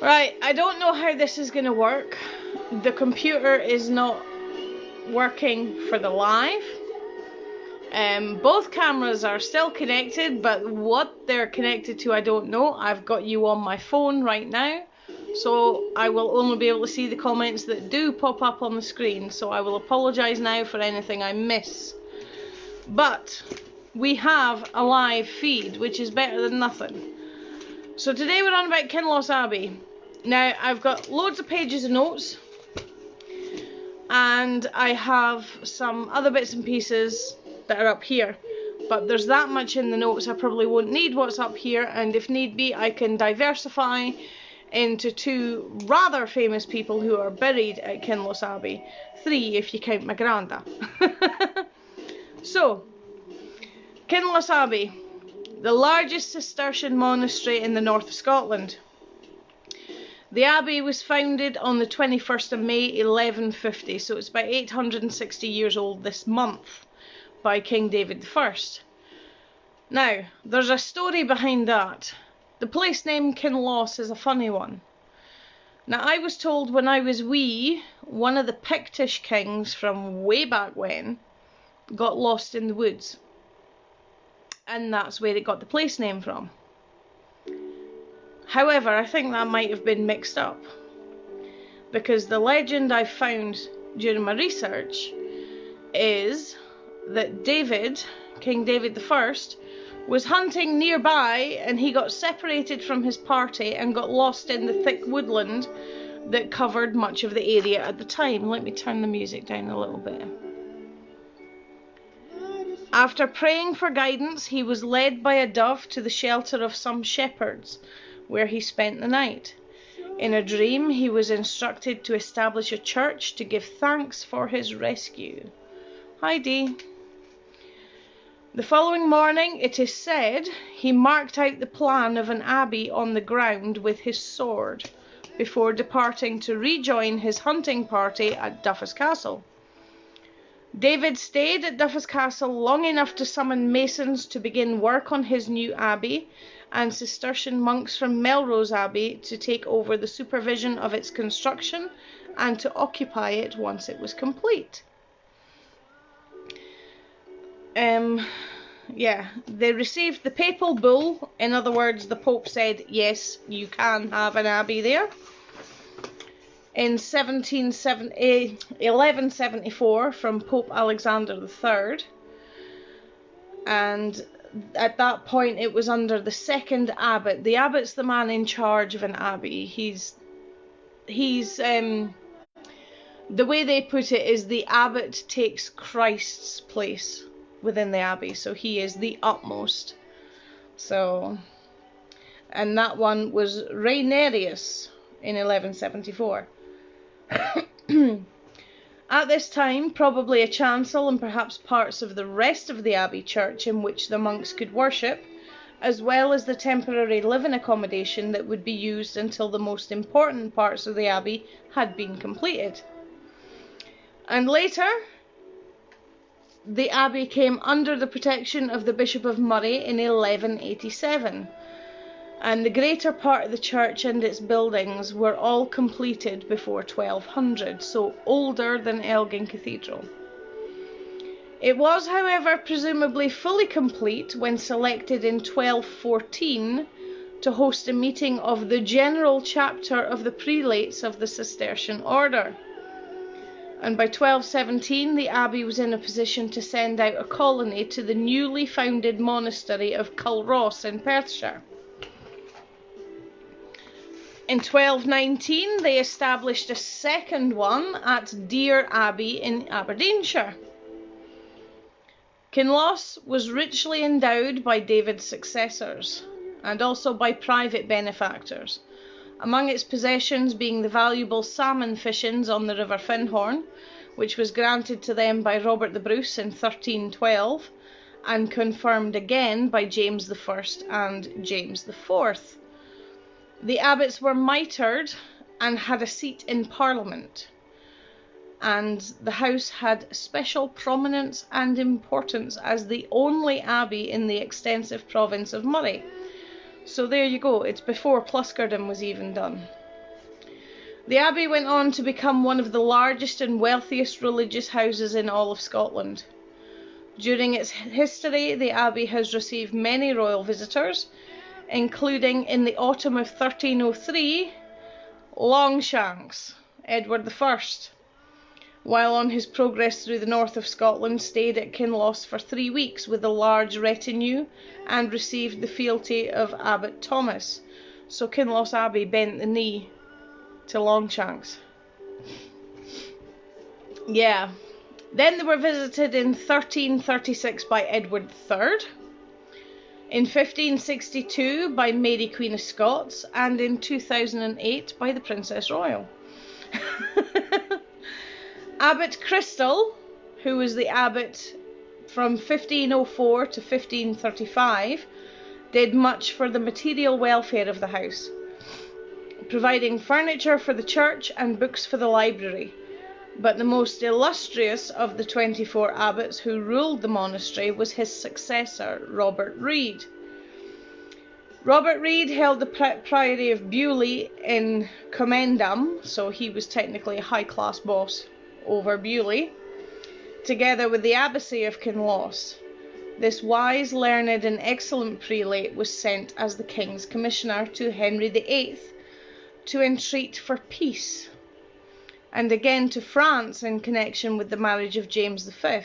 Right, I don't know how this is going to work. The computer is not working for the live. Both cameras are still connected, but what they're connected to I don't know. I've got you on my phone right now, so I will only be able to see the comments that do pop up on the screen, so I will apologise now for anything I miss. But we have a live feed, which is better than nothing. So today we're on about Kinloss Abbey. Now I've got loads of pages of notes, and I have some other bits and pieces that are up here, but there's that much in the notes I probably won't need what's up here, and if need be I can diversify into two rather famous people who are buried at Kinloss Abbey. Three if you count my granda. So, Kinloss Abbey, the largest Cistercian monastery in the north of Scotland. The abbey was founded on the 21st of May 1150, so it's about 860 years old this month, by King David I. Now, there's a story behind that. The place name Kinloss is a funny one. Now, I was told when I was wee, one of the Pictish kings from way back when got lost in the woods. And that's where it got the place name from. However, I think that might have been mixed up, because the legend I found during my research is that King David I, was hunting nearby and he got separated from his party and got lost in the thick woodland that covered much of the area at the time. Let me turn the music down a little bit. After praying for guidance, he was led by a dove to the shelter of some shepherds, where he spent the night. In a dream, he was instructed to establish a church to give thanks for his rescue. Hi, Dee. The following morning, it is said, he marked out the plan of an abbey on the ground with his sword, before departing to rejoin his hunting party at Duffus Castle. David stayed at Duffus Castle long enough to summon masons to begin work on his new abbey, and Cistercian monks from Melrose Abbey to take over the supervision of its construction and to occupy it once it was complete. They received the papal bull. In other words, the Pope said, yes, you can have an abbey there. In 1174 from Pope Alexander III. And at that point it was under the second abbot. The abbot's the man in charge of an abbey. He's the way they put it is the abbot takes Christ's place within the abbey, so he is the utmost. So, and that one was Rainerius in 1174. At this time, probably a chancel and perhaps parts of the rest of the abbey church in which the monks could worship, as well as the temporary living accommodation that would be used until the most important parts of the abbey had been completed. And later, the abbey came under the protection of the Bishop of Moray in 1187, and the greater part of the church and its buildings were all completed before 1200, so older than Elgin Cathedral. It was, however, presumably fully complete when selected in 1214 to host a meeting of the general chapter of the prelates of the Cistercian order. And by 1217 the abbey was in a position to send out a colony to the newly founded monastery of Culross in Perthshire. In 1219 they established a second one at Deer Abbey in Aberdeenshire. Kinloss was richly endowed by David's successors and also by private benefactors, among its possessions being the valuable salmon fishings on the River Finhorn, which was granted to them by Robert the Bruce in 1312 and confirmed again by James I and James IV. The abbots were mitred and had a seat in Parliament, and the house had special prominence and importance as the only abbey in the extensive province of Moray. So there you go, it's before Pluscardom was even done. The abbey went on to become one of the largest and wealthiest religious houses in all of Scotland. During its history, the abbey has received many royal visitors, including in the autumn of 1303, Longshanks, Edward I, while on his progress through the north of Scotland, stayed at Kinloss for 3 weeks with a large retinue and received the fealty of Abbot Thomas. So Kinloss Abbey bent the knee to Longshanks. Yeah. Then they were visited in 1336 by Edward III, in 1562 by Mary Queen of Scots, and in 2008 by the Princess Royal. Abbot Crystal, who was the abbot from 1504 to 1535, did much for the material welfare of the house, providing furniture for the church and books for the library. But the most illustrious of the 24 abbots who ruled the monastery was his successor, Robert Reid. Robert Reid held the priory of Beaulieu in Commendam, so he was technically a high-class boss over Beaulieu, together with the abbacy of Kinloss. This wise, learned and excellent prelate was sent as the king's commissioner to Henry VIII to entreat for peace, and again to France in connection with the marriage of James V.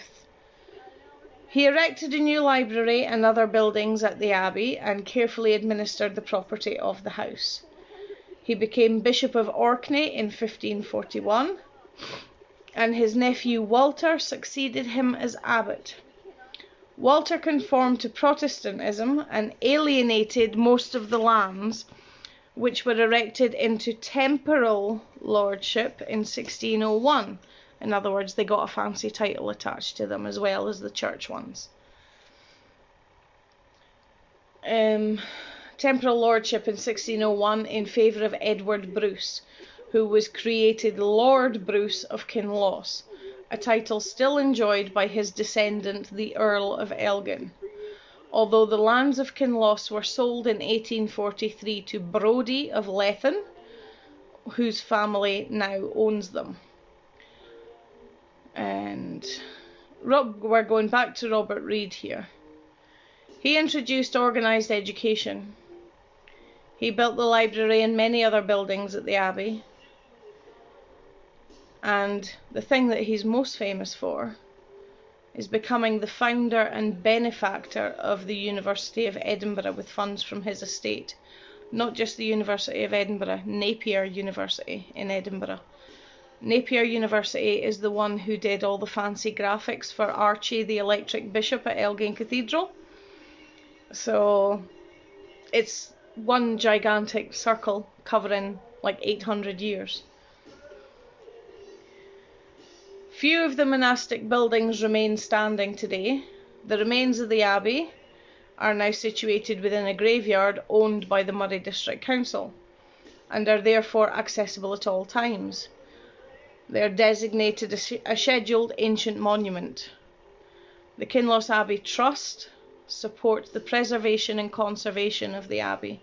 He erected a new library and other buildings at the abbey and carefully administered the property of the house. He became Bishop of Orkney in 1541, and his nephew Walter succeeded him as abbot. Walter conformed to Protestantism and alienated most of the lands which were erected into temporal lordship in 1601. In other words, they got a fancy title attached to them as well as the church ones. Temporal lordship in 1601 in favour of Edward Bruce, who was created Lord Bruce of Kinloss, a title still enjoyed by his descendant, the Earl of Elgin, although the lands of Kinloss were sold in 1843 to Brodie of Lethen, whose family now owns them. And we're going back to Robert Reid here. He introduced organised education. He built the library and many other buildings at the abbey. And the thing that he's most famous for is becoming the founder and benefactor of the University of Edinburgh with funds from his estate. Not just the University of Edinburgh, Napier University in Edinburgh. Napier University is the one who did all the fancy graphics for Archie, the electric bishop at Elgin Cathedral. So it's one gigantic circle covering like 800 years. Few of the monastic buildings remain standing today. The remains of the abbey are now situated within a graveyard owned by the Moray District Council and are therefore accessible at all times. They are designated a scheduled ancient monument. The Kinloss Abbey Trust supports the preservation and conservation of the abbey.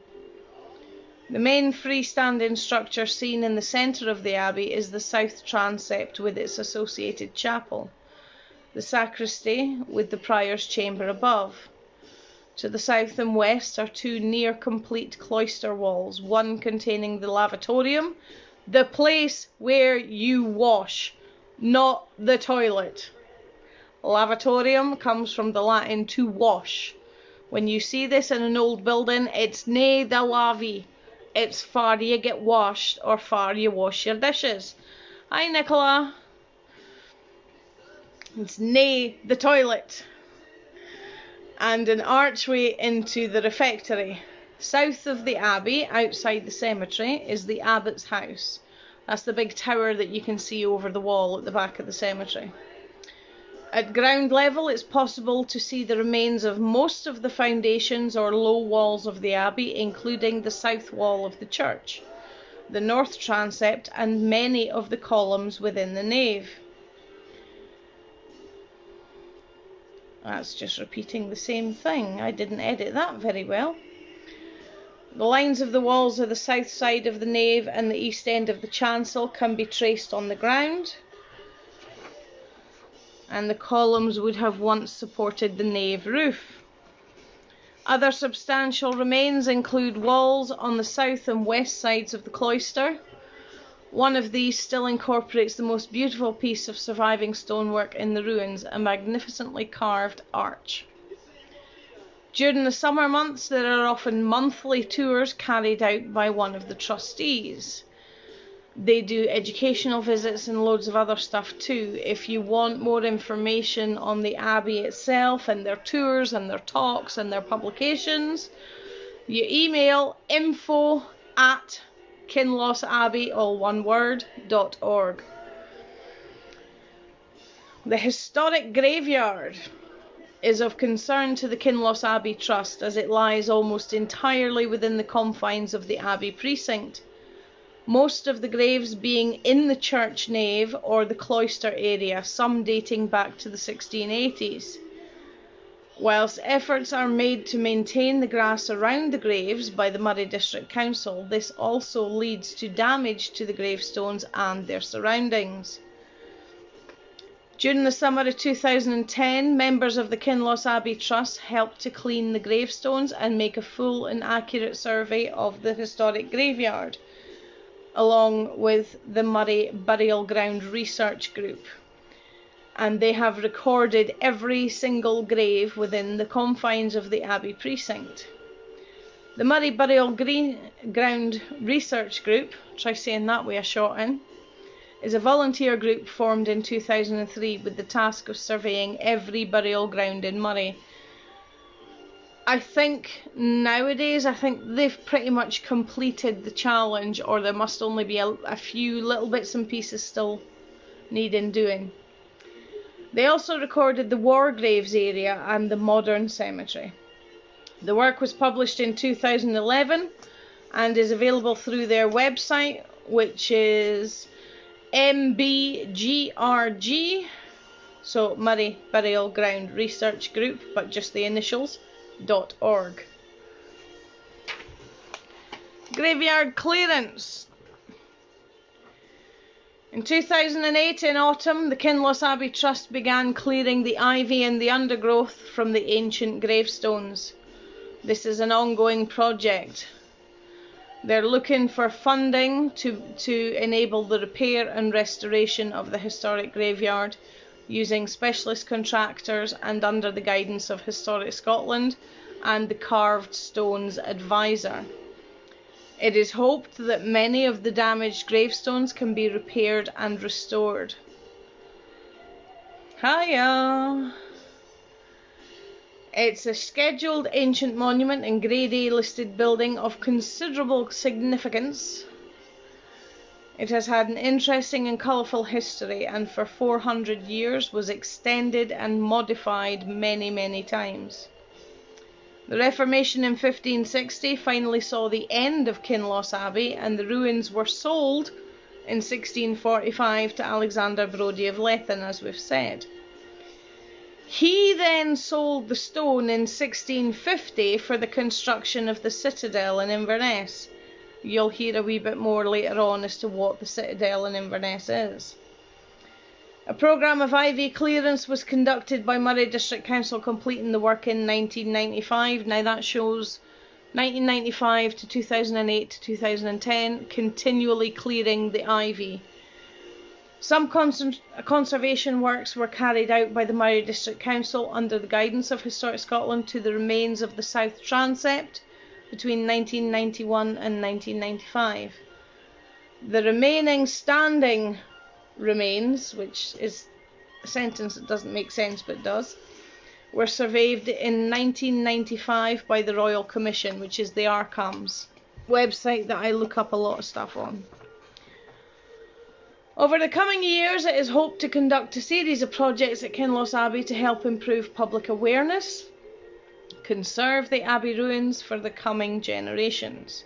The main freestanding structure seen in the centre of the abbey is the south transept with its associated chapel, the sacristy with the prior's chamber above. To the south and west are two near-complete cloister walls, one containing the lavatorium, the place where you wash, not the toilet. Lavatorium comes from the Latin to wash. When you see this in an old building, it's nae the lavy. It's far you get washed or far you wash your dishes. Hi, Nicola. It's nae the toilet. And an archway into the refectory. South of the abbey, outside the cemetery, is the abbot's house. That's the big tower that you can see over the wall at the back of the cemetery. At ground level, it's possible to see the remains of most of the foundations or low walls of the abbey, including the south wall of the church, the north transept, and many of the columns within the nave. That's just repeating the same thing. I didn't edit that very well. The lines of the walls of the south side of the nave and the east end of the chancel can be traced on the ground, and the columns would have once supported the nave roof. Other substantial remains include walls on the south and west sides of the cloister. One of these still incorporates the most beautiful piece of surviving stonework in the ruins, a magnificently carved arch. During the summer months, there are often monthly tours carried out by one of the trustees. They do educational visits and loads of other stuff too. If you want more information on the Abbey itself and their tours and their talks and their publications, you email info@kinlossabbey, all one word, .org. The historic graveyard is of concern to the Kinloss Abbey Trust, as it lies almost entirely within the confines of the Abbey precinct, most of the graves being in the church nave or the cloister area, some dating back to the 1680s. Whilst efforts are made to maintain the grass around the graves by the Moray District Council, this also leads to damage to the gravestones and their surroundings. During the summer of 2010, members of the Kinloss Abbey Trust helped to clean the gravestones and make a full and accurate survey of the historic graveyard, along with the Moray Burial Ground Research Group. And they have recorded every single grave within the confines of the Abbey precinct. The Moray Burial Ground Research Group, try saying that with a short in, is a volunteer group formed in 2003 with the task of surveying every burial ground in Moray. I think nowadays, they've pretty much completed the challenge, or there must only be a few little bits and pieces still needing doing. They also recorded the war graves area and the modern cemetery. The work was published in 2011 and is available through their website, which is MBGRG, so Moray Burial Ground Research Group, but just the initials, .org. Graveyard clearance. In 2008, in autumn, the Kinloss Abbey Trust began clearing the ivy and the undergrowth from the ancient gravestones. This is an ongoing project. They're looking for funding to enable the repair and restoration of the historic graveyard, using specialist contractors and under the guidance of Historic Scotland and the Carved Stones Advisor. It is hoped that many of the damaged gravestones can be repaired and restored. Hiya! It's a scheduled ancient monument and Grade A listed building of considerable significance. It has had an interesting and colourful history, and for 400 years was extended and modified many times. The Reformation in 1560 finally saw the end of Kinloss Abbey, and the ruins were sold in 1645 to Alexander Brodie of Lethen, as we've said. He then sold the stone in 1650 for the construction of the citadel in Inverness. You'll hear a wee bit more later on as to what the citadel in Inverness is. A programme of ivy clearance was conducted by Moray District Council, completing the work in 1995. Now that shows 1995 to 2008 to 2010, continually clearing the ivy. Some conservation works were carried out by the Moray District Council under the guidance of Historic Scotland to the remains of the south transept between 1991 and 1995. The remaining standing remains, which is a sentence that doesn't make sense but does, were surveyed in 1995 by the Royal Commission, which is the Arkhams website that I look up a lot of stuff on. Over the coming years, it is hoped to conduct a series of projects at Kinloss Abbey to help improve public awareness, conserve the Abbey ruins for the coming generations.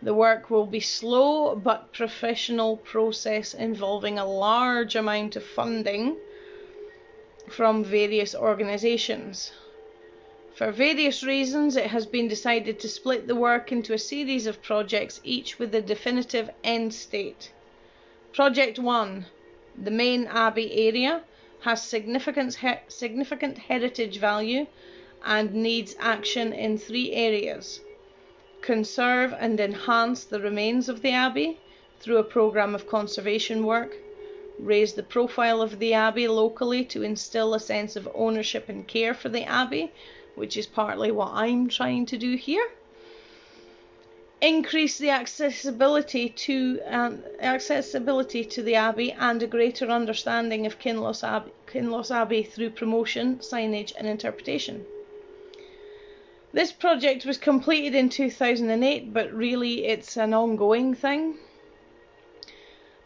The work will be slow but professional process involving a large amount of funding from various organisations. For various reasons, it has been decided to split the work into a series of projects, each with a definitive end state. Project 1, the main Abbey area, has significant heritage value and needs action in 3 areas. Conserve and enhance the remains of the Abbey through a programme of conservation work. Raise the profile of the Abbey locally to instill a sense of ownership and care for the Abbey, which is partly what I'm trying to do here. Increase the accessibility to the Abbey and a greater understanding of Kinloss Abbey through promotion, signage and interpretation. This project was completed in 2008, but really it's an ongoing thing.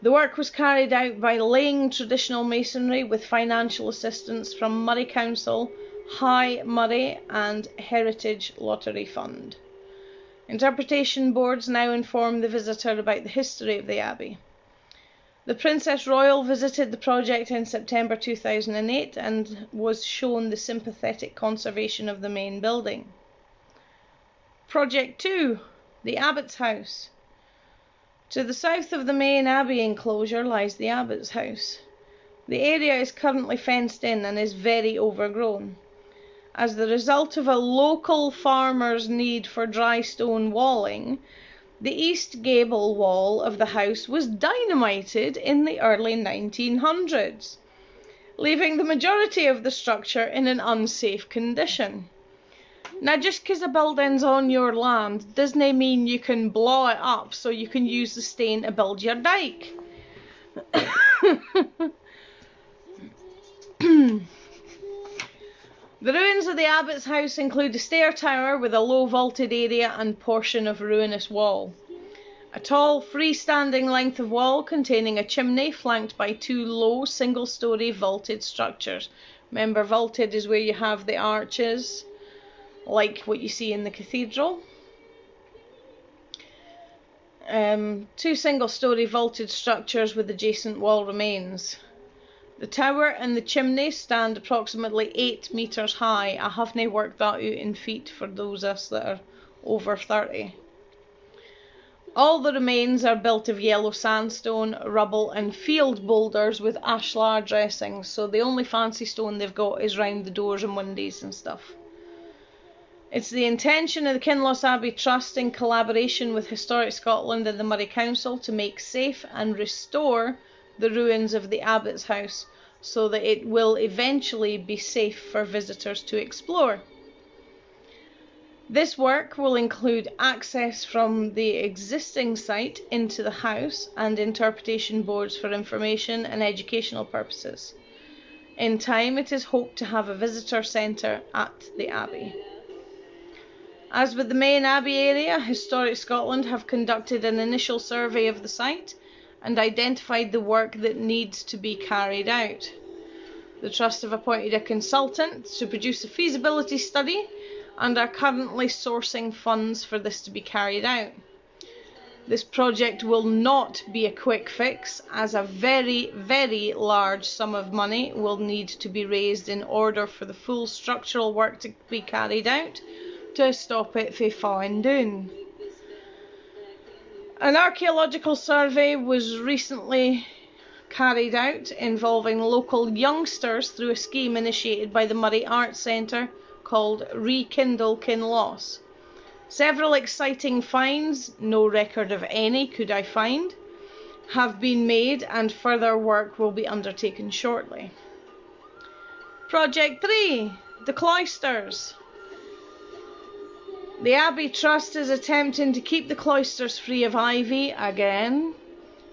The work was carried out by laying traditional masonry with financial assistance from Moray Council, High Moray and Heritage Lottery Fund. Interpretation boards now inform the visitor about the history of the Abbey. The Princess Royal visited the project in September 2008 and was shown the sympathetic conservation of the main building. Project 2, the Abbot's House. To the south of the main Abbey enclosure lies the Abbot's House. The area is currently fenced in and is very overgrown. As the result of a local farmer's need for dry stone walling, the east gable wall of the house was dynamited in the early 1900s, leaving the majority of the structure in an unsafe condition. Now, just because a building's on your land doesn't mean you can blow it up so you can use the stone to build your dyke. The ruins of the Abbot's House include a stair tower with a low vaulted area and portion of ruinous wall. A tall freestanding length of wall containing a chimney flanked by 2 low single-storey vaulted structures. Remember, vaulted is where you have the arches, like what you see in the cathedral. 2 single-storey vaulted structures with adjacent wall remains. The tower and the chimney stand approximately 8 metres high. I haven't worked that out in feet for those of us that are over 30. All the remains are built of yellow sandstone, rubble and field boulders with ashlar dressings, so the only fancy stone they've got is round the doors and windows and stuff. It's the intention of the Kinloss Abbey Trust, in collaboration with Historic Scotland and the Moray Council, to make safe and restore the ruins of the Abbot's House so that it will eventually be safe for visitors to explore. This work will include access from the existing site into the house and interpretation boards for information and educational purposes. In time, it is hoped to have a visitor centre at the Abbey. As with the main Abbey area, Historic Scotland have conducted an initial survey of the site and identified the work that needs to be carried out. The Trust have appointed a consultant to produce a feasibility study and are currently sourcing funds for this to be carried out. This project will not be a quick fix, as a very, very large sum of money will need to be raised in order for the full structural work to be carried out to stop it from falling down. An archaeological survey was recently carried out involving local youngsters through a scheme initiated by the Moray Arts Centre called Rekindle Kinloss. Several exciting finds, no record of any could I find, have been made and further work will be undertaken shortly. Project 3, the cloisters. The Abbey Trust is attempting to keep the cloisters free of ivy again,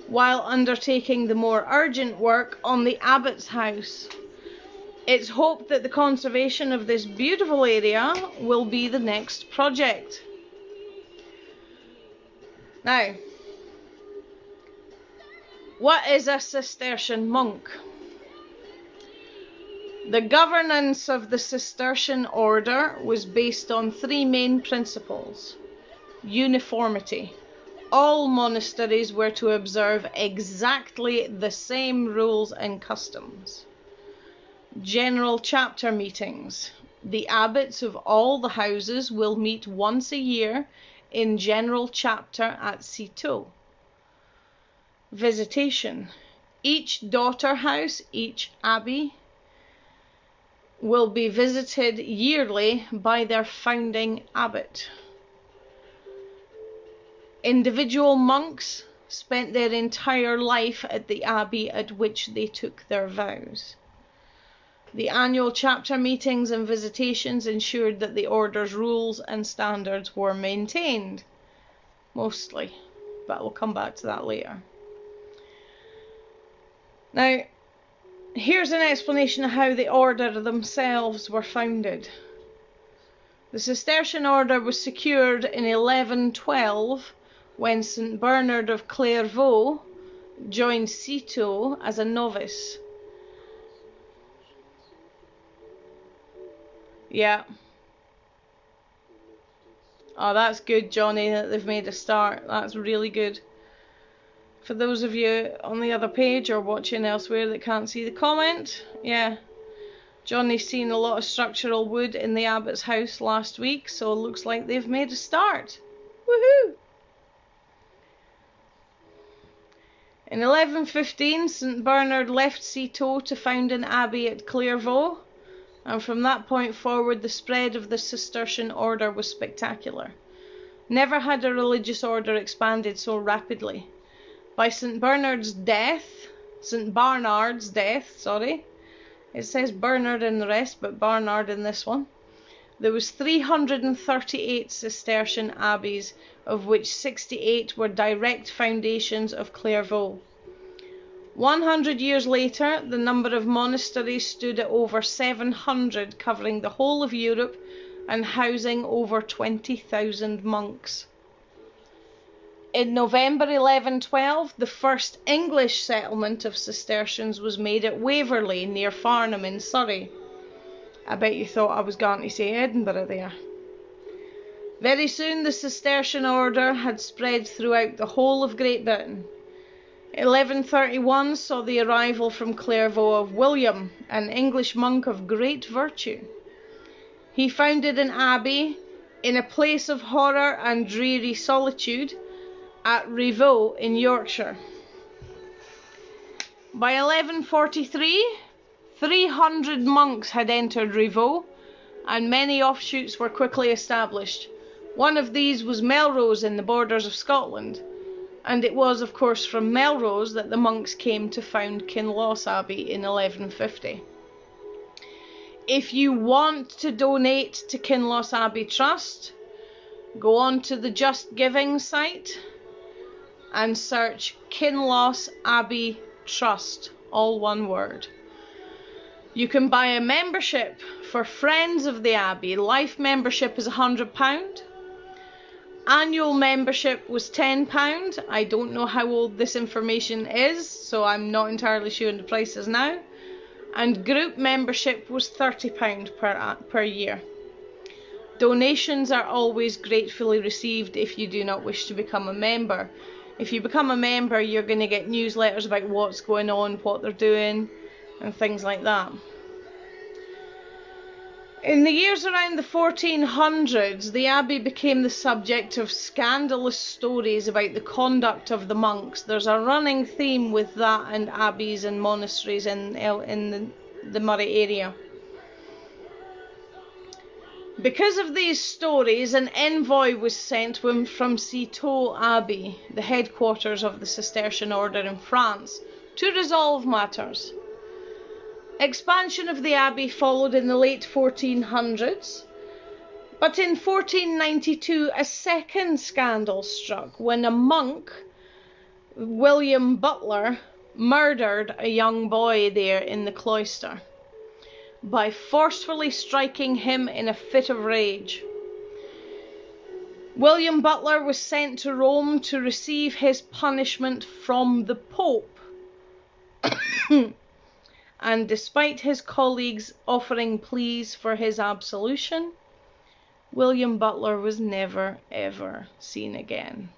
while undertaking the more urgent work on the Abbot's House. It's hoped that the conservation of this beautiful area will be the next project. Now, what is a Cistercian monk? The governance of the Cistercian order was based on 3 main principles. Uniformity. All monasteries were to observe exactly the same rules and customs. General chapter meetings. The abbots of all the houses will meet once a year in general chapter at Citeaux. Visitation. Each daughter house, each abbey, will be visited yearly by their founding abbot. Individual monks spent their entire life at the abbey at which they took their vows. The annual chapter meetings and visitations ensured that the order's rules and standards were maintained. Mostly, but we'll come back to that later. Now, here's an explanation of how the order themselves were founded. The Cistercian order was secured in 1112 when St. Bernard of Clairvaux joined Citeaux as a novice. Yeah. Oh, that's good, Johnny, that they've made a start. That's really good. For those of you on the other page or watching elsewhere that can't see the comment, yeah, Johnny's seen a lot of structural wood in the abbot's house last week, so it looks like they've made a start. Woohoo! In 1115, St. Bernard left Citeaux to found an abbey at Clairvaux, and from that point forward the spread of the Cistercian order was spectacular. Never had a religious order expanded so rapidly. By St. Bernard's death, it says Bernard in the rest, but Barnard in this one, there was 338 Cistercian abbeys, of which 68 were direct foundations of Clairvaux. 100 years later, the number of monasteries stood at over 700, covering the whole of Europe and housing over 20,000 monks. In November 1112, the first English settlement of Cistercians was made at Waverley, near Farnham in Surrey. I bet you thought I was going to say Edinburgh there. Very soon the Cistercian order had spread throughout the whole of Great Britain. 1131 saw the arrival from Clairvaux of William, an English monk of great virtue. He founded an abbey in a place of horror and dreary solitude at Rievaulx in Yorkshire. By 1143, 300 monks had entered Rievaulx, and many offshoots were quickly established. One of these was Melrose in the borders of Scotland, and it was, of course, from Melrose that the monks came to found Kinloss Abbey in 1150. If you want to donate to Kinloss Abbey Trust, go on to the Just Giving site and search Kinloss Abbey Trust, all one word. You can buy a membership for Friends of the Abbey. Life membership is £100. Annual membership was £10. I don't know how old this information is, so I'm not entirely sure on the prices now. And group membership was £30 per year. Donations are always gratefully received if you do not wish to become a member. If you become a member, you're going to get newsletters about what's going on, what they're doing, and things like that. In the years around the 1400s, the abbey became the subject of scandalous stories about the conduct of the monks. There's a running theme with that and abbeys and monasteries in the Moray area. Because of these stories, an envoy was sent from Citeaux Abbey, the headquarters of the Cistercian order in France, to resolve matters. Expansion of the abbey followed in the late 1400s, but in 1492 a second scandal struck when a monk, William Butler, murdered a young boy there in the cloister by forcefully striking him in a fit of rage. William Butler was sent to Rome to receive his punishment from the Pope. And despite his colleagues offering pleas for his absolution, William Butler was never ever seen again.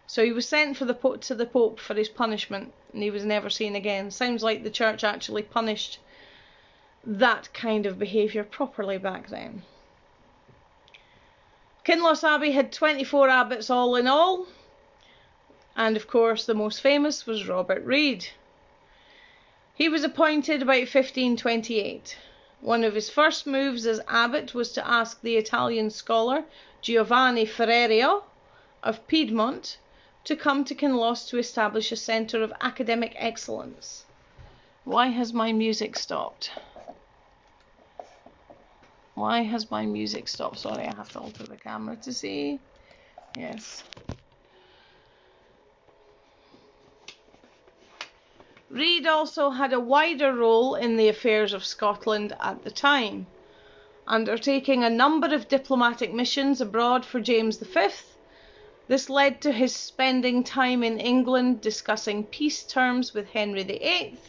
So he was sent to the Pope for his punishment, and he was never seen again. Sounds like the church actually punished that kind of behaviour properly back then. Kinloss Abbey had 24 abbots all in all, and of course the most famous was Robert Reid. He was appointed about 1528. One of his first moves as abbot was to ask the Italian scholar Giovanni Ferrerio of Piedmont to come to Kinloss to establish a centre of academic excellence. Why has my music stopped? Why has my music stopped? Sorry, I have to alter the camera to see. Yes. Reid also had a wider role in the affairs of Scotland at the time, undertaking a number of diplomatic missions abroad for James V. This led to his spending time in England discussing peace terms with Henry VIII.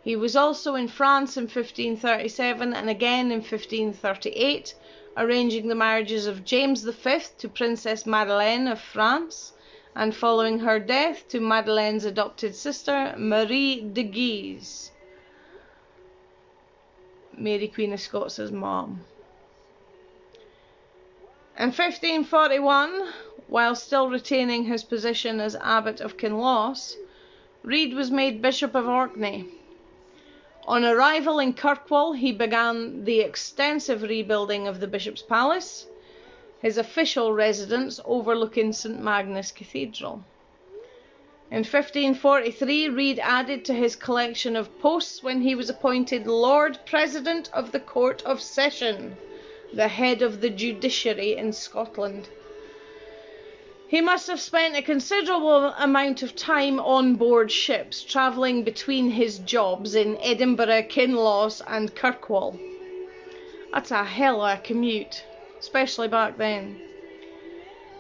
He was also in France in 1537 and again in 1538, arranging the marriages of James V to Princess Madeleine of France, and following her death to Madeleine's adopted sister, Marie de Guise, Mary Queen of Scots' mom. In 1541, while still retaining his position as Abbot of Kinloss, Reid was made Bishop of Orkney. On arrival in Kirkwall, he began the extensive rebuilding of the Bishop's Palace, his official residence overlooking St Magnus Cathedral. In 1543, Reid added to his collection of posts when he was appointed Lord President of the Court of Session, the head of the judiciary in Scotland. He must have spent a considerable amount of time on board ships, travelling between his jobs in Edinburgh, Kinloss and Kirkwall. That's a hell of a commute, especially back then.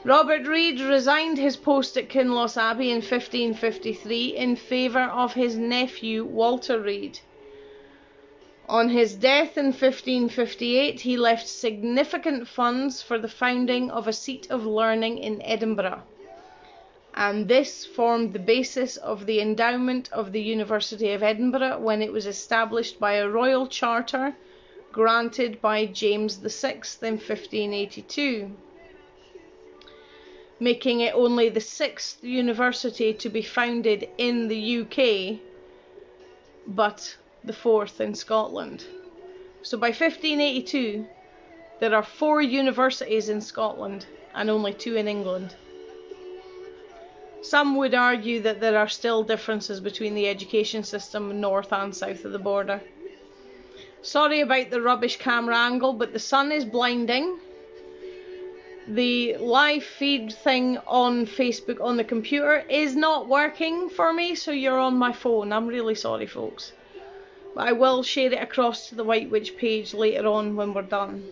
Robert Reid resigned his post at Kinloss Abbey in 1553 in favour of his nephew Walter Reid. On his death in 1558, he left significant funds for the founding of a seat of learning in Edinburgh, and this formed the basis of the endowment of the University of Edinburgh when it was established by a royal charter granted by James VI in 1582, making it only the sixth university to be founded in the UK, but the fourth in Scotland. So by 1582, there are 4 universities in Scotland and only 2 in England. Some would argue that there are still differences between the education system north and south of the border. Sorry about the rubbish camera angle, but the sun is blinding. The live feed thing on Facebook on the computer is not working for me, so you're on my phone. I'm really sorry, folks. But I will share it across to the White Witch page later on when we're done.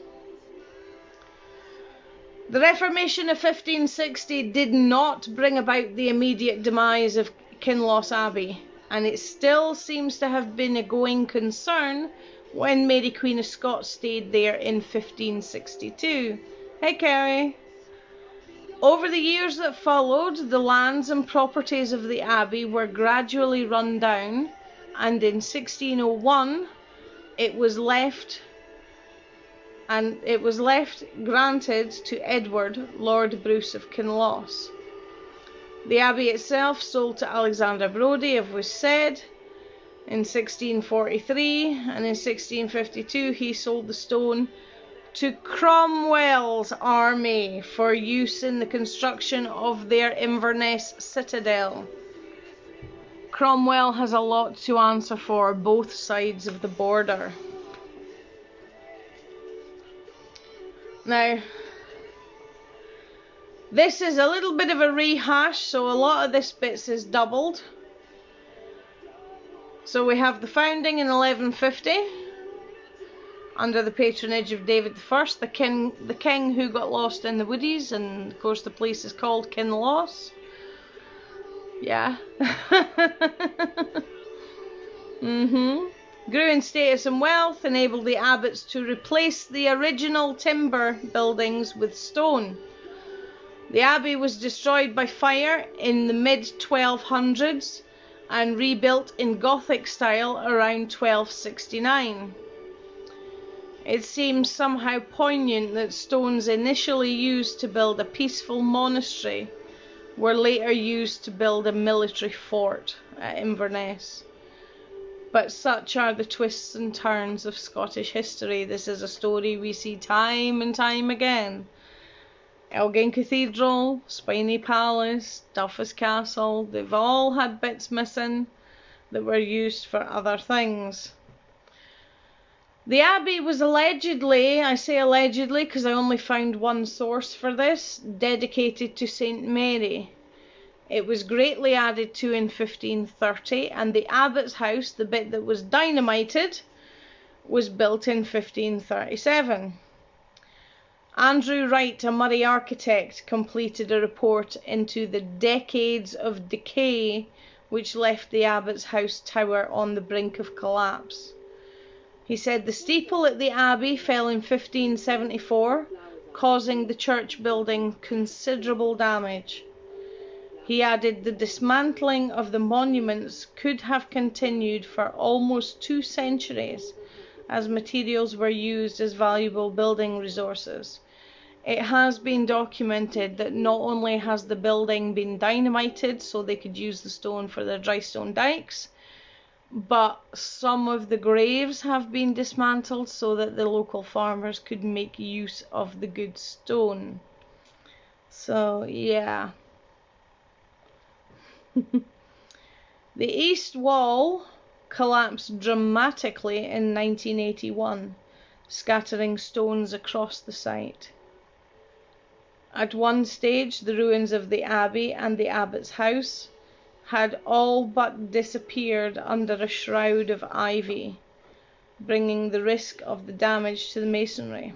The Reformation of 1560 did not bring about the immediate demise of Kinloss Abbey, and it still seems to have been a going concern when Mary Queen of Scots stayed there in 1562. Hey Kerry! Over the years that followed, the lands and properties of the abbey were gradually run down, and in 1601 it was left granted to Edward, Lord Bruce of Kinloss. The abbey itself sold to Alexander Brodie, as was said, in 1643, and in 1652 he sold the stone to Cromwell's army for use in the construction of their Inverness citadel. Cromwell has a lot to answer for, both sides of the border. Now, this is a little bit of a rehash, so a lot of this bits is doubled. So we have the founding in 1150, under the patronage of David I, the king who got lost in the woodies, and of course the place is called Kinloss. Yeah. Grew in status and wealth, enabled the abbots to replace the original timber buildings with stone. The abbey was destroyed by fire in the mid-1200s and rebuilt in Gothic style around 1269. It seems somehow poignant that stones initially used to build a peaceful monastery were later used to build a military fort at Inverness. But such are the twists and turns of Scottish history. This is a story we see time and time again. Elgin Cathedral, Spiny Palace, Duffus Castle, they've all had bits missing that were used for other things. The abbey was allegedly, I say allegedly because I only found one source for this, dedicated to St. Mary. It was greatly added to in 1530, and the abbot's house, the bit that was dynamited, was built in 1537. Andrew Wright, a Murray architect, completed a report into the decades of decay which left the abbot's house tower on the brink of collapse. He said the steeple at the abbey fell in 1574, causing the church building considerable damage. He added the dismantling of the monuments could have continued for almost 2 centuries, as materials were used as valuable building resources. It has been documented that not only has the building been dynamited so they could use the stone for their dry stone dikes, but some of the graves have been dismantled so that the local farmers could make use of the good stone. So, yeah. The east wall collapsed dramatically in 1981, scattering stones across the site. At one stage, the ruins of the abbey and the abbot's house had all but disappeared under a shroud of ivy, bringing the risk of the damage to the masonry.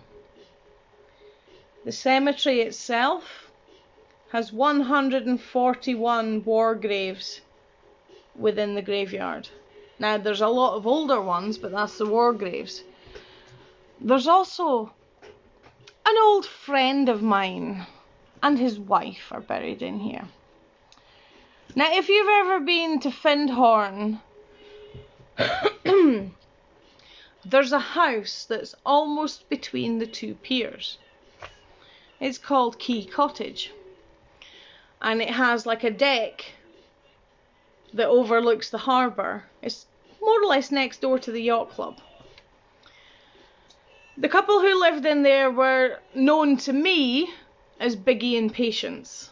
The cemetery itself has 141 war graves within the graveyard. Now, there's a lot of older ones, but that's the war graves. There's also an old friend of mine and his wife are buried in here. Now, if you've ever been to Findhorn, there's a house that's almost between the two piers. It's called Quay Cottage. And it has like a deck that overlooks the harbour. It's more or less next door to the yacht club. The couple who lived in there were known to me as Biggie and Patience.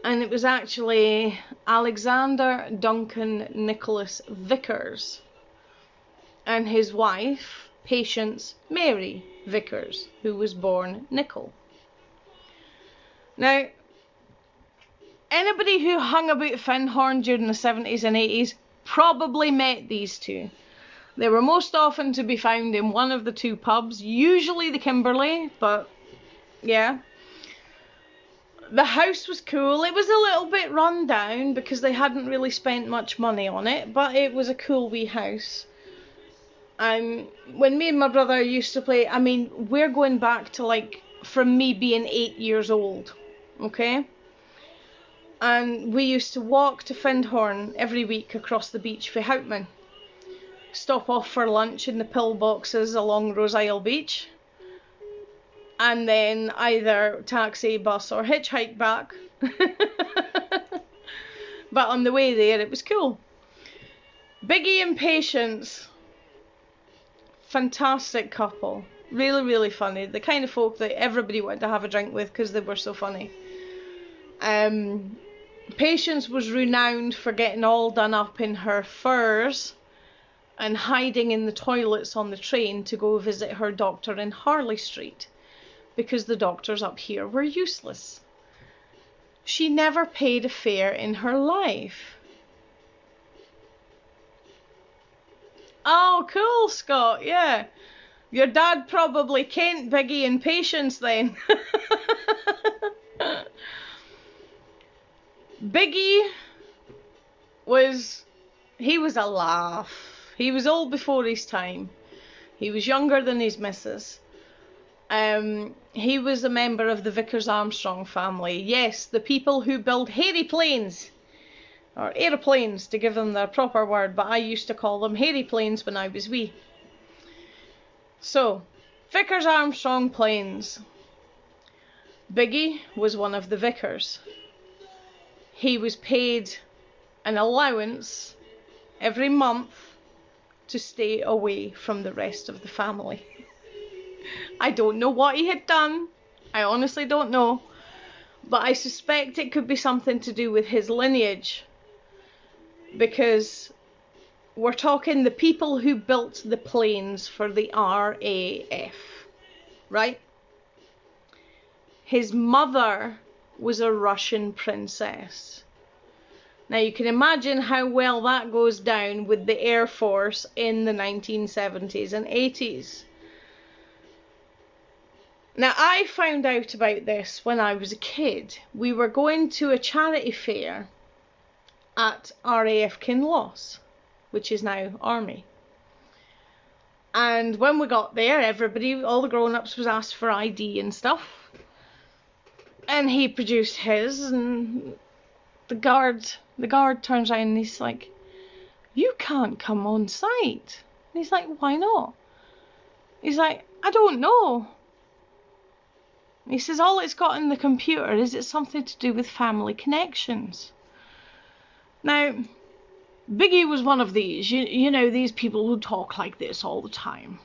And it was actually Alexander Duncan Nicholas Vickers and his wife, Patience Mary Vickers, who was born Nicol. Now, anybody who hung about Findhorn during the 70s and 80s probably met these two. They were most often to be found in one of the two pubs, usually the Kimberley, but yeah. The house was cool. It was a little bit run down because they hadn't really spent much money on it, but it was a cool wee house. When me and my brother used to play, I mean, we're going back to like from me being 8 years old, okay? And we used to walk to Findhorn every week across the beach for Houtman. Stop off for lunch in the pillboxes along Rose Isle Beach. And then either taxi, bus or hitchhike back. But on the way there, it was cool. Biggie and Patience. Fantastic couple. Really, really funny. The kind of folk that everybody wanted to have a drink with because they were so funny. Patience was renowned for getting all done up in her furs and hiding in the toilets on the train to go visit her doctor in Harley Street, because the doctors up here were useless. She never paid a fare in her life. Oh, cool, Scott, yeah. Your dad probably can't Biggie and Patience then. Biggie was a laugh. He was old before his time. He was younger than his missus. He was a member of the Vickers Armstrong family. Yes, the people who build hairy planes, or aeroplanes to give them their proper word, but I used to call them hairy planes when I was wee. So, Vickers Armstrong Plains. Biggie was one of the vicars. He was paid an allowance every month to stay away from the rest of the family. I don't know what he had done. I honestly don't know. But I suspect it could be something to do with his lineage. Because we're talking the people who built the planes for the RAF, right? His mother was a Russian princess. Now you can imagine how well that goes down with the Air Force in the 1970s and 80s. Now I found out about this when I was a kid. We were going to a charity fair at RAF Kinloss, which is now Army. And when we got there, everybody, all the grown-ups was asked for ID and stuff. And he produced his, and the guard turns around and he's like, "You can't come on site." And he's like, "Why not?" He's like, "I don't know." He says, "All it's got in the computer is it's something to do with family connections." Now, Biggie was one of these, you know, these people who talk like this all the time.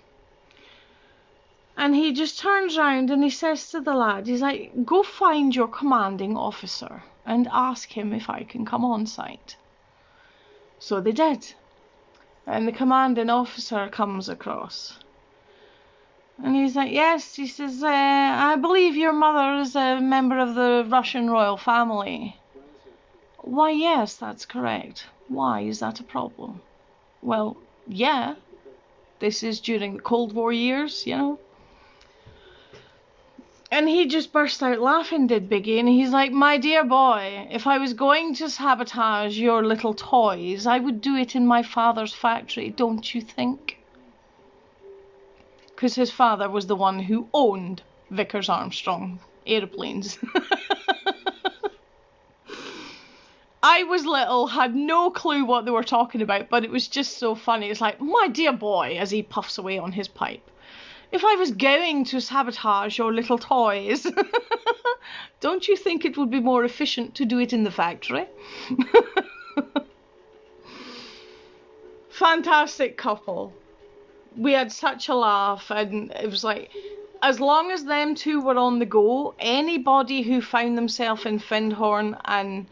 And he just turns around and he says to the lad, he's like, "Go find your commanding officer and ask him if I can come on site." So they did. And the commanding officer comes across. And he's like, "Yes," he says, "I believe your mother is a member of the Russian royal family." "Why, yes, that's correct. Why, is that a problem?" "Well, yeah. This is during the Cold War years, you know." And he just burst out laughing, did Biggie, and he's like, "My dear boy, if I was going to sabotage your little toys, I would do it in my father's factory, don't you think?" Because his father was the one who owned Vickers Armstrong aeroplanes. I was little, had no clue what they were talking about, but it was just so funny. It's like, "My dear boy," as he puffs away on his pipe, "if I was going to sabotage your little toys, don't you think it would be more efficient to do it in the factory?" Fantastic couple. We had such a laugh, and it was like, as long as them two were on the go, anybody who found themselves in Findhorn and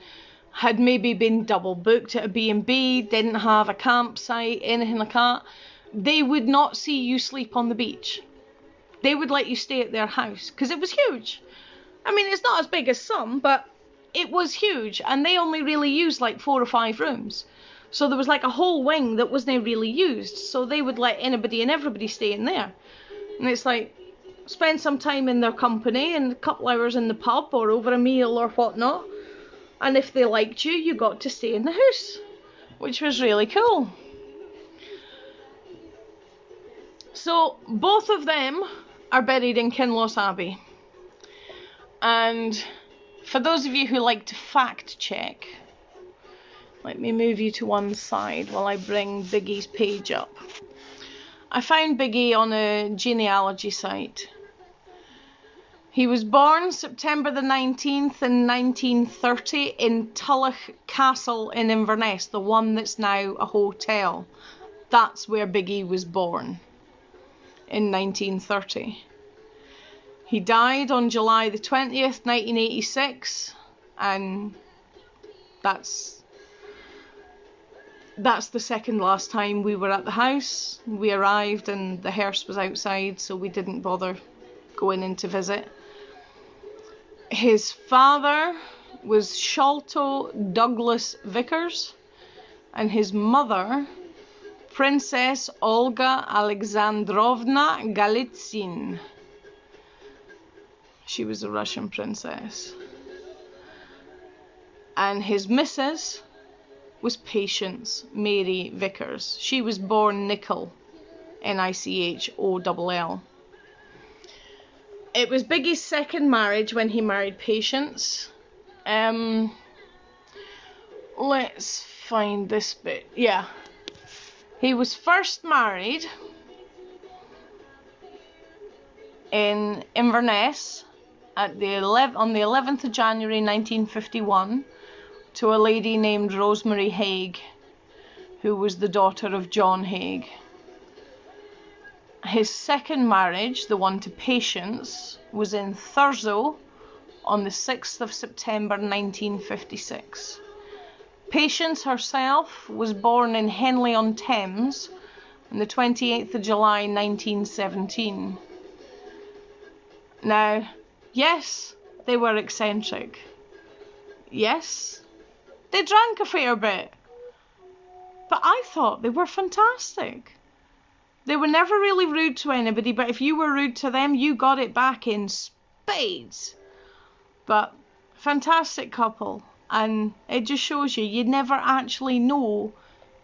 had maybe been double booked at a B&B, didn't have a campsite, anything like that, they would not see you sleep on the beach. They would let you stay at their house, because it was huge. I mean, it's not as big as some, but it was huge, and they only really used like 4 or 5 rooms. So there was like a whole wing that wasn't really used, so they would let anybody and everybody stay in there. And it's like, spend some time in their company and a couple hours in the pub or over a meal or whatnot. And if they liked you, you got to stay in the house, which was really cool. So both of them are buried in Kinloss Abbey. And for those of you who like to fact check, let me move you to one side while I bring Biggie's page up. I found Biggie on a genealogy site. He was born September the 19th in 1930 in Tulloch Castle in Inverness, the one that's now a hotel. That's where Biggie was born in 1930. He died on July the 20th, 1986, and that's the second last time we were at the house. We arrived and the hearse was outside, so we didn't bother going in to visit. His father was Sholto Douglas Vickers, and his mother, Princess Olga Alexandrovna Galitzin. She was a Russian princess. And his missus was Patience Mary Vickers. She was born Nicholl, Nicholl. It was Biggie's second marriage when he married Patience. Let's find this bit. Yeah. He was first married in Inverness on the 11th of January 1951 to a lady named Rosemary Haig, who was the daughter of John Haig. His second marriage, the one to Patience, was in Thurso on the 6th of September 1956. Patience herself was born in Henley-on-Thames on the 28th of July 1917. Now, yes, they were eccentric. Yes, they drank a fair bit. But I thought they were fantastic. They were never really rude to anybody, but if you were rude to them, you got it back in spades. But fantastic couple, and it just shows you never actually know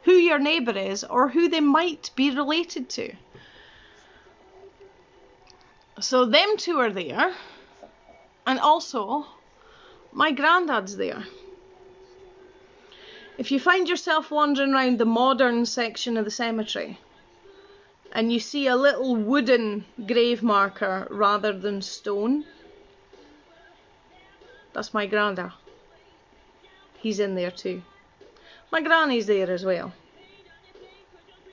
who your neighbour is or who they might be related to. So them two are there, and also my granddad's there. If you find yourself wandering around the modern section of the cemetery and you see a little wooden grave marker rather than stone, that's my granda. He's in there too. My granny's there as well.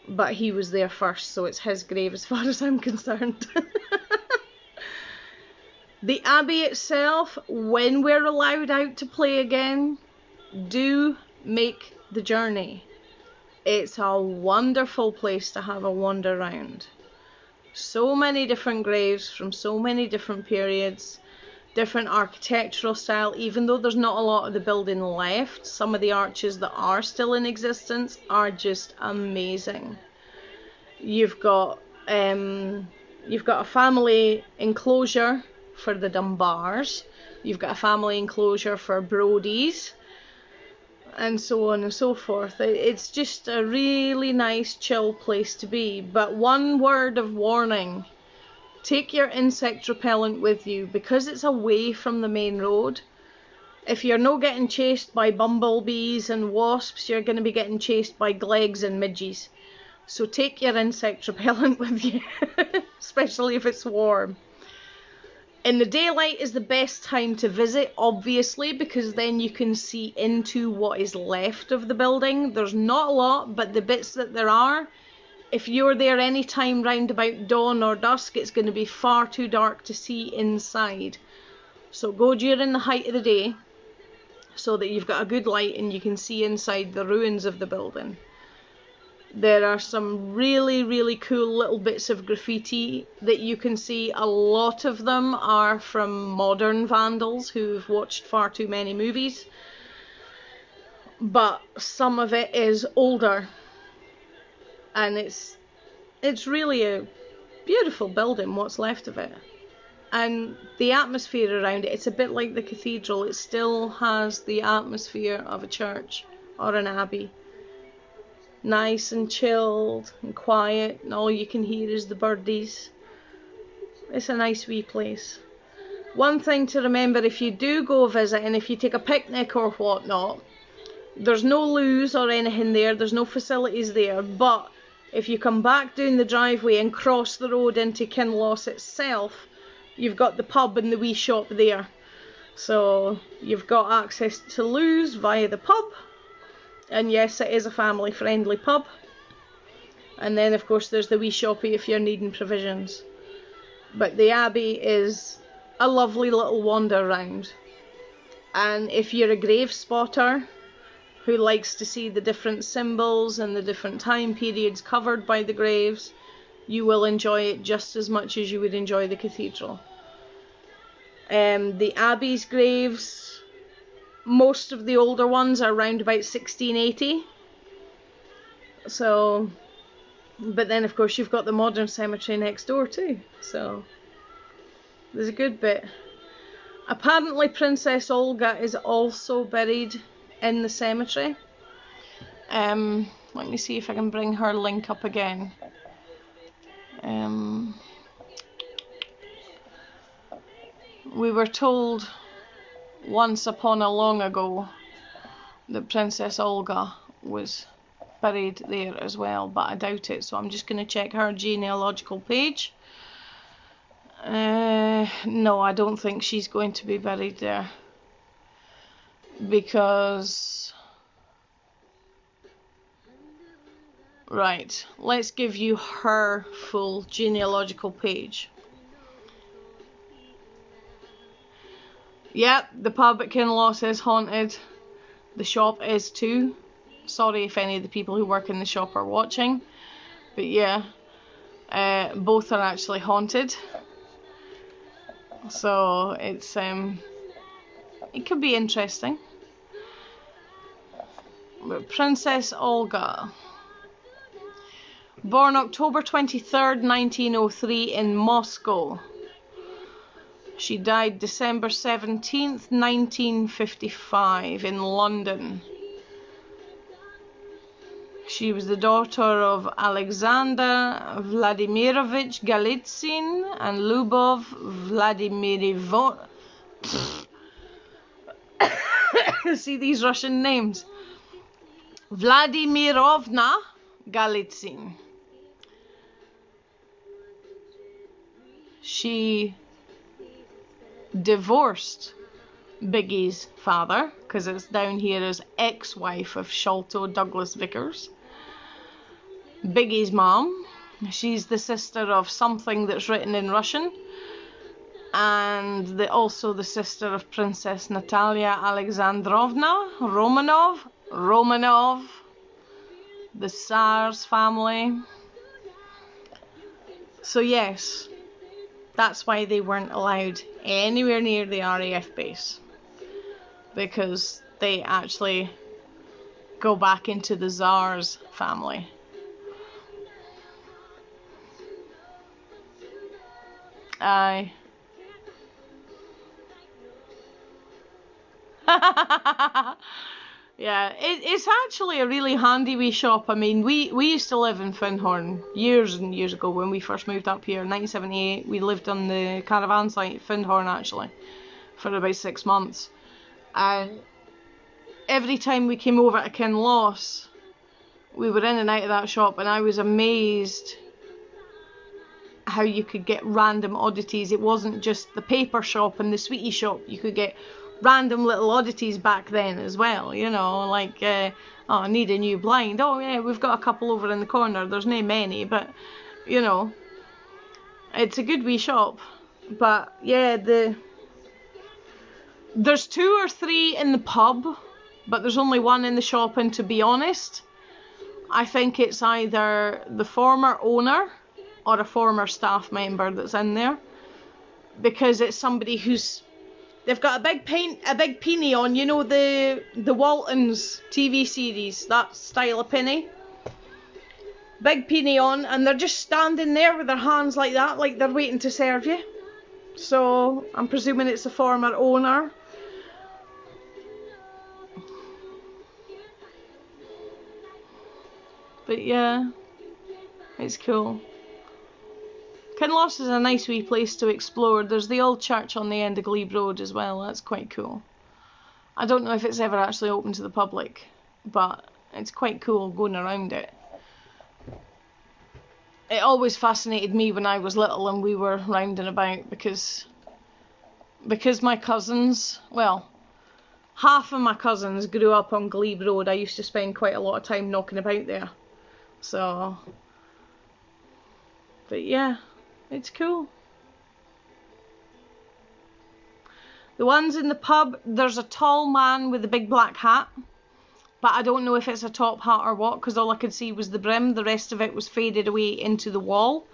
But he was there first, so it's his grave as far as I'm concerned. The Abbey itself, when we're allowed out to play again, do make the journey. It's a wonderful place to have a wander around. So many different graves from so many different periods, different architectural style. Even though there's not a lot of the building left, some of the arches that are still in existence are just amazing. You've got a family enclosure for the Dunbars. You've got a family enclosure for Brodies, and so on and so forth. It's just a really nice, chill place to be. But one word of warning: take your insect repellent with you, because it's away from the main road. If you're not getting chased by bumblebees and wasps, you're going to be getting chased by glegs and midges. So take your insect repellent with you, especially if it's warm. In the daylight is the best time to visit, obviously, because then you can see into what is left of the building. There's not a lot, but the bits that there are, if you're there any time round about dawn or dusk, it's going to be far too dark to see inside. So go during the height of the day so that you've got a good light and you can see inside the ruins of the building. There are some really, really cool little bits of graffiti that you can see. A lot of them are from modern vandals who've watched far too many movies, but some of it is older, and it's really a beautiful building, what's left of it. And the atmosphere around it, it's a bit like the cathedral. It still has the atmosphere of a church or an abbey. Nice and chilled and quiet, and all you can hear is the birdies. It's a nice wee place. One thing to remember if you do go visit, and if you take a picnic or whatnot, there's no loos or anything there, there's no facilities there, but if you come back down the driveway and cross the road into Kinloss itself, you've got the pub and the wee shop there. So you've got access to loos via the pub. And yes, it is a family-friendly pub. And then, of course, there's the wee shoppy if you're needing provisions. But the Abbey is a lovely little wander round. And if you're a grave spotter who likes to see the different symbols and the different time periods covered by the graves, you will enjoy it just as much as you would enjoy the cathedral. The Abbey's graves, most of the older ones are around about 1680. So, but then of course you've got the modern cemetery next door too. So, there's a good bit. Apparently Princess Olga is also buried in the cemetery. Let me see if I can bring her link up again. We were told once upon a long ago that Princess Olga was buried there as well, but I doubt it, so I'm just going to check her genealogical page. No, I don't think she's going to be buried there. Because... Right, let's give you her full genealogical page. Yep, the pub at Kinloss is haunted. The shop is too. Sorry if any of the people who work in the shop are watching. But yeah, both are actually haunted. So it's it could be interesting. But Princess Olga, born October 23rd, 1903 in Moscow. She died December 17th, 1955 in London. She was the daughter of Alexander Vladimirovich Golitsyn and Lyubov Vladimirovna. See these Russian names. Vladimirovna Golitsyn. She divorced Biggie's father, because it's down here as ex-wife of Sholto Douglas Vickers. Biggie's mom, she's the sister of something that's written in Russian, and also the sister of Princess Natalia Alexandrovna Romanov, the Tsar's family. So yes, that's why they weren't allowed anywhere near the RAF base, because they actually go back into the Tsar's family. Aye. Yeah, it's actually a really handy wee shop. I mean, we used to live in Findhorn years and years ago when we first moved up here in 1978. We lived on the caravan site at Findhorn actually for about 6 months. And every time we came over to Kinloss, we were in and out of that shop, and I was amazed how you could get random oddities. It wasn't just the paper shop and the sweetie shop. You could get random little oddities back then as well, you know, like, oh, I need a new blind. Oh yeah, we've got a couple over in the corner. There's no many, but, you know, it's a good wee shop. But yeah, there's 2 or 3 in the pub, but there's only 1 in the shop, and to be honest, I think it's either the former owner or a former staff member that's in there, because it's somebody who's, they've got a big penny on, you know, the Waltons TV series, that style of penny, big penny on, and they're just standing there with their hands like that, like they're waiting to serve you. So I'm presuming it's a former owner. But yeah, it's cool. Kinloss is a nice wee place to explore. There's the old church on the end of Glebe Road as well. That's quite cool. I don't know if it's ever actually open to the public, but it's quite cool going around it. It always fascinated me when I was little and we were rounding about, because my cousins, well, half of my cousins grew up on Glebe Road. I used to spend quite a lot of time knocking about there. So, but yeah, it's cool. The ones in the pub, there's a tall man with a big black hat, but I don't know if it's a top hat or what, because all I could see was the brim. The rest of it was faded away into the wall,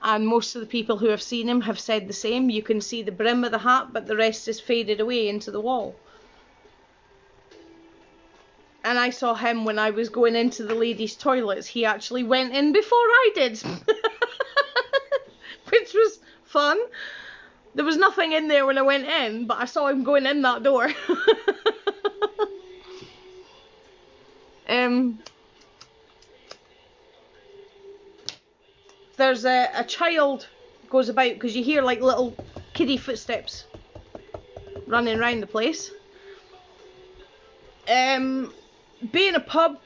and most of the people who have seen him have said the same. You can see the brim of the hat, but the rest is faded away into the wall. And I saw him when I was going into the ladies' toilets. He actually went in before I did, which was fun. There was nothing in there when I went in, but I saw him going in that door. There's a child goes about, because you hear like little kiddie footsteps running around the place. Being a pub,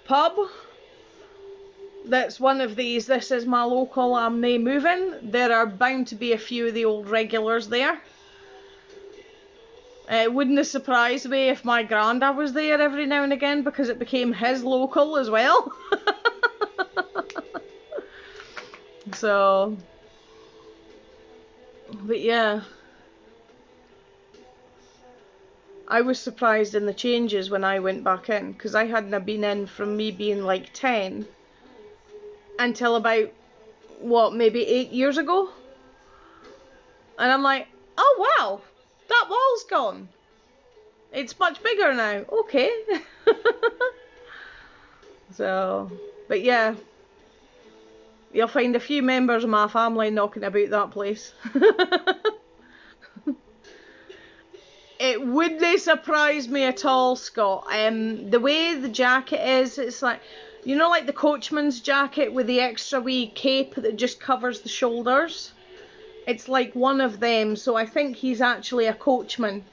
that's one of these, this is my local, I'm nae moving. There are bound to be a few of the old regulars there. It wouldn't have surprised me if my granda was there every now and again, because it became his local as well. So, but yeah, I was surprised in the changes when I went back in, because I hadn't been in from me being like 10 until about, what, maybe 8 years ago? And I'm like, oh wow, that wall's gone. It's much bigger now. Okay. So, but yeah, you'll find a few members of my family knocking about that place. It wouldn't surprise me at all, Scott. The way the jacket is, it's like, you know, like the coachman's jacket with the extra wee cape that just covers the shoulders? It's like one of them, so I think he's actually a coachman,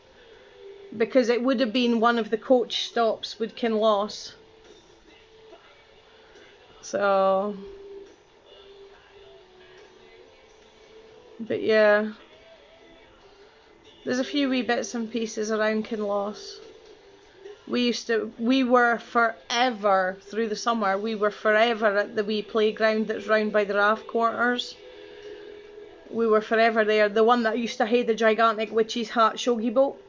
because it would have been one of the coach stops with Kinloss. So, but yeah, there's a few wee bits and pieces around Kinloss. We were forever, through the summer, we were forever at the wee playground that's round by the RAF quarters. We were forever there. The one that used to have the gigantic witch's hat shogi boat.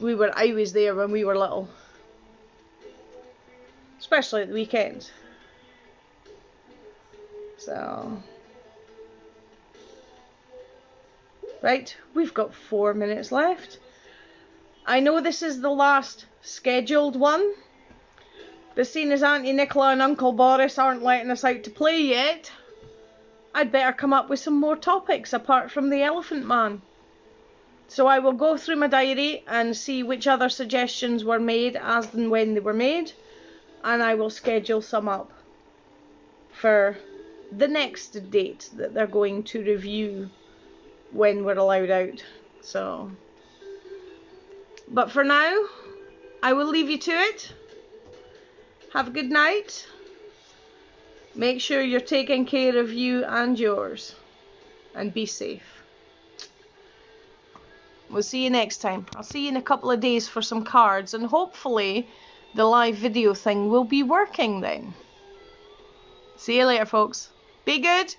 I was there when we were little. Especially at the weekends. So, right, we've got 4 minutes left. I know this is the last scheduled one, but seeing as Auntie Nicola and Uncle Boris aren't letting us out to play yet, I'd better come up with some more topics apart from the Elephant Man. So I will go through my diary and see which other suggestions were made as and when they were made, and I will schedule some up for the next date that they're going to review when we're allowed out. So, but for now, I will leave you to it. Have a good night. Make sure you're taking care of you and yours, and be safe. We'll see you next time. I'll see you in a couple of days for some cards, and hopefully the live video thing will be working then. See you later, folks. Be good.